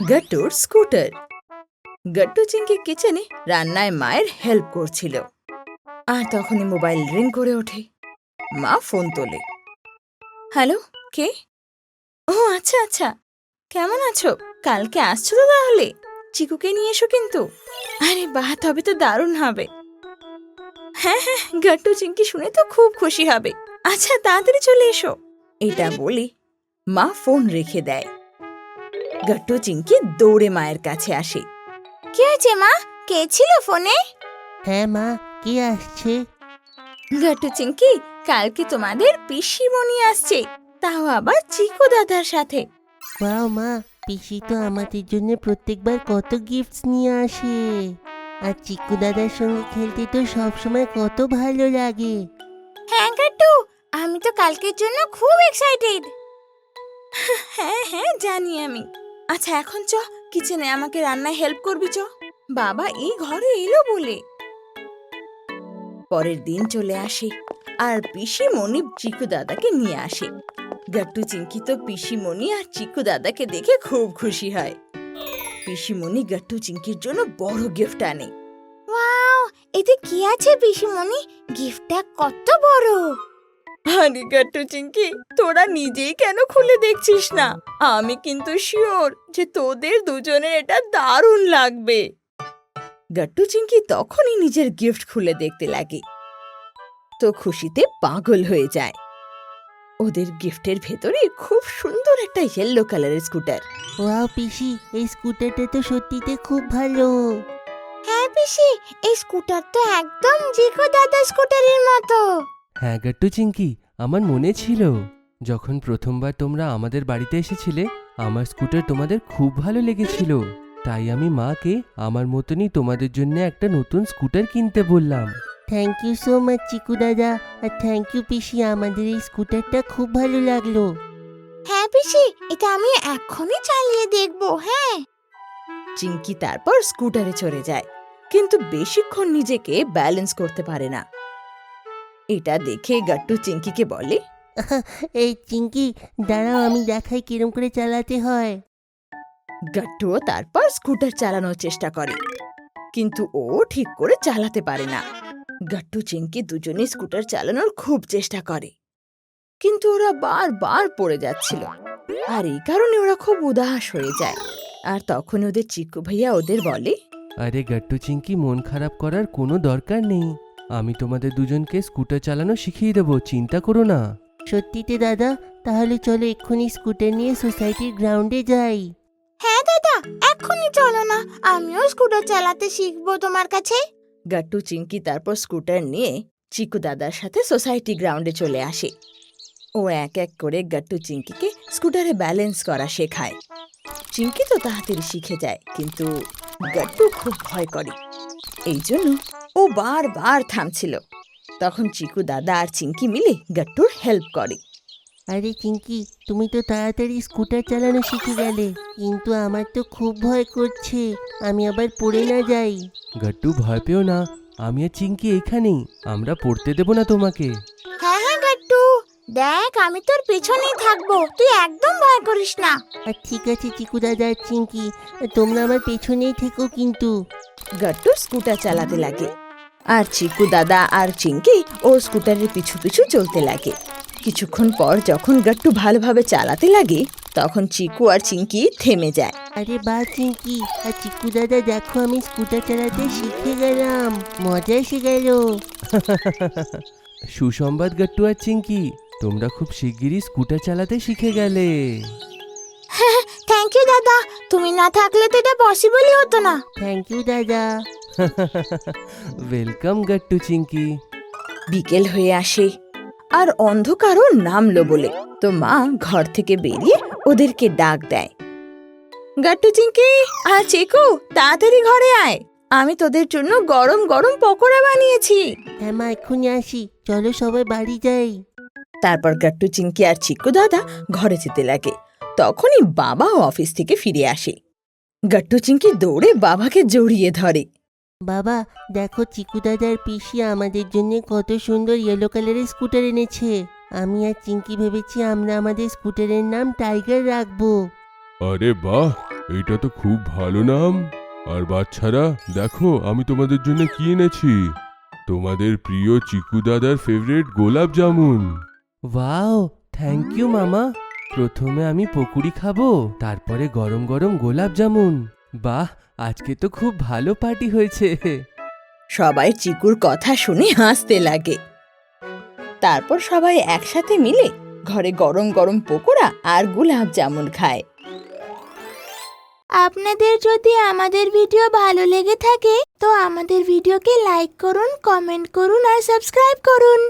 গট্টুর scooter. গট্টু Chinki কিচেনে রান্নায় মায়ের হেল্প করছিল, আর তখনই মোবাইল রিং করে ওঠে। মা ফোন তোলে। হ্যালো, কে? ও আচ্ছা আচ্ছা, কেমন আছো? কালকে আসছো তো তাহলে? চিকুকে নিয়ে এসো কিন্তু। আরে বাহ, তবে তো দারুণ হবে। হ্যাঁ হ্যাঁ, গট্টু চিংকি শুনে তো খুব খুশি হবে। আচ্ছা, তাড়াতাড়ি চলে এসো। এটা বলি মা ফোন রেখে দেয়। গট্টু চিংকি দৌড়ে মায়ের কাছে আসে। কি হয়েছে মা? কে ছিল ফোনে? হ্যাঁ মা, কে আসছে? গট্টু চিংকি, কালকে তোমাদের পিসিমণি আসছে, তাও আবার চিকু দাদার সাথে। ওয়াও মা, পিসি তো আমাদের জন্য প্রত্যেকবার কত গিফটস নিয়ে আসে। আর চিকু দাদার সঙ্গে খেলতে তো সবসময় কত ভালো লাগে। হ্যাঁ গট্টু, আমি তো কালকের জন্য খুব এক্সাইটেড। হ্যাঁ হ্যাঁ, জানি আমি। আচ্ছা এখন চ, কিচেনে আমাকে রান্নায় হেল্প করবি চ। বাবা এই ঘরে এলো বলে। পরের দিন চলে আসে, আর পিসিমণি চিকু দাদাকে নিয়ে আসে। গট্টু চিংকি তো পিসিমণি আর চিকু দাদাকে দেখে খুব খুশি হয়। পিসিমণি গট্টু চিংকির জন্য বড় গিফট আনে। ওয়াও, এতে কি আছে পিসিমণি? গিফটটা কত বড়! আরে গট্টু চিংকি, তোরা নিজেই কেন খুলে দেখছিস না? আমি কিন্তু শিওর যে তোদের দুজনের এটা দারুণ লাগবে। গট্টু চিংকি তখনই নিজের গিফট খুলে দেখতে লাগে, তো খুশিতে পাগল হয়ে যায়। ওদের গিফটের ভেতরে খুব সুন্দর একটা ইয়েলো কালারের স্কুটার। ওয়াও পিসি, এই স্কুটারটা তো সত্যিতে খুব ভালো। হ্যাঁ পিসি, এই স্কুটার তো একদম চিকু দাদা স্কুটারের মতো। হ্যাঁ গট্টু চিংকি, আমার মনে ছিল যখন প্রথমবার তোমরা আমাদের বাড়িতে এসেছিলে, আমার স্কুটার তোমাদের খুব ভালো লেগেছিল। তাই আমি মাকে আমার মতনই তোমাদের জন্য একটা নতুন স্কুটার কিনতে বললাম। থ্যাংক ইউ সো মাচ চিকু দাদা, আর থ্যাংক ইউ পিসি, আমাদের এই স্কুটারটা খুব ভালো লাগলো। হ্যাঁ পিসি, এটা আমি এখনই চালিয়ে দেখব। হ্যাঁ। চিংকি তারপর স্কুটারে চড়ে যায়, কিন্তু বেশিক্ষণ নিজেকে ব্যালেন্স করতে পারে না। এটা দেখে গট্টু চিংকিকে বলে, এই চিঙ্কি, দাঁড়াও আমি দেখাই কিরম করে চালাতে হয়। গট্টুও তারপর স্কুটার চালানোর চেষ্টা করে, কিন্তু ও ঠিক করে চালাতে পারে না। গট্টু চিংকি দুজনে স্কুটার চালানোর খুব চেষ্টা করে, কিন্তু ওরা বারবার পড়ে যাচ্ছিল, আর এই কারণে ওরা খুব উদাস হয়ে যায়। আর তখন ওদের চিকু ভাইয়া ওদের বলে, আরে গট্টু চিংকি, মন খারাপ করার কোনো দরকার নেই। আমি তোমাদের দুজনকে স্কুটার চালানো শিখিয়ে দেবো, চিন্তা করো না। সত্যিতে দাদা, তাহলে চলো এক্ষুনি স্কুটার নিয়ে সোসাইটির গ্রাউন্ডে যাই। হ্যাঁ দাদা, এক্ষুনি চলো না, আমিও স্কুটার চালাতে শিখবো তোমার কাছে। গট্টু চিংকি তারপর স্কুটার নিয়ে চিকু দাদার সাথে সোসাইটি গ্রাউন্ডে চলে আসে। ও এক এক করে গট্টু চিংকিকে স্কুটারে ব্যালেন্স করা শেখায়। চিংকি তো তাড়াতাড়ি শিখে যায়, কিন্তু গট্টু খুব ভয় করে, এই জন্য ও বারবার থামছিল। তখন চিকু দাদা আর চিংকি মিলে গট্টুর হেল্প করে। আরে চিঙ্কি, তুমি তো তাড়াতাড়ি স্কুটার চালানো শিখে গেলে, কিন্তু আমার তো খুব ভয় করছে, আমি আবার পড়ে না যাই। গট্টু ভয় পেও না, আমি আর চিংকি এখানেই, আমরা পড়তে দেব না তোমাকে। হ্যাঁ হ্যাঁ গট্টু, দেখ আমি তোর পেছনেই থাকবো, তুই একদম ভয় করিস না। আর ঠিক আছে চিকু দাদা আর চিঙ্কি, তোমরা আমার পেছনেই থেকো কিন্তু। গট্টু স্কুটার চালাতে লাগে, আর চিকু দাদা আর চিংকি ও স্কুটারের পিছু পিছু চলতে লাগে। কিছুক্ষণ পর যখন গট্টু ভালোভাবে চালাতে লাগে, তখন চিকু আর চিংকি থেমে যায়। আরে বা চিঙ্কি আর চিকু দাদা, দেখো আমি স্কুটার চালাতে শিখে গেলাম, মজা এসে গেল। সুসংবাদ গট্টু আর চিংকি, তোমরা খুব শিগগিরই স্কুটার চালাতে শিখে গেলে। থ্যাংক ইউ দাদা, তুমি না থাকলে তো এটা পসিবলই হতো না। থ্যাংক ইউ দাদা। ওয়েলকাম গট্টু চিংকি। বিকেল হয়ে আসে, আর অন্ধকারও নামলো বলে তো মা ঘর থেকে বেরিয়ে ওদেরকে ডাক দেয়, গট্টু চিংকি আর চিকু, তাড়াতাড়ি ঘরে আয়, আমি তোদের জন্য গরম গরম পকোড়া বানিয়েছি। হ্যাঁ মা, এক্ষুনি আসি, চলো সবাই বাড়ি যাই। তারপর গট্টু চিংকি আর চিকু দাদা ঘরে যেতে লাগে। তখনই বাবা অফিস থেকে ফিরে আসে। গট্টু চিংকি দৌড়ে বাবাকে জড়িয়ে ধরে। বাবা, দেখো চিকু দাদার পিসি আমাদের জন্য কত সুন্দর ইয়েলো কালারের স্কুটার এনেছে। আমি আর চিঙ্কি ভেবেছি আমরা আমাদের স্কুটারের নাম টাইগার রাখবো। আরে বাহ, এটা তো খুব ভালো নাম। আর বাচ্চারা দেখো আমি তোমাদের জন্য কি এনেছি, তোমাদের প্রিয় চিকু দাদার ফেভারিট গোলাপ জামুন। ওয়াও, থ্যাংক ইউ মামা। প্রথমে আমি পকুড়ি খাবো, তারপরে গরম গরম গোলাপ জামুন। বাহ, আজকে তো খুব ভালো পার্টি হয়েছে। সবাই চিকুর কথা শুনে হাসতে লাগে। তারপর সবাই একসাথে মিলে ঘরে গরম গরম পকোড়া আর গোলাপ জামুন খায়। আপনাদের যদি আমাদের ভিডিও ভালো লেগে থাকে তো আমাদের ভিডিওকে লাইক করুন, কমেন্ট করুন আর সাবস্ক্রাইব করুন।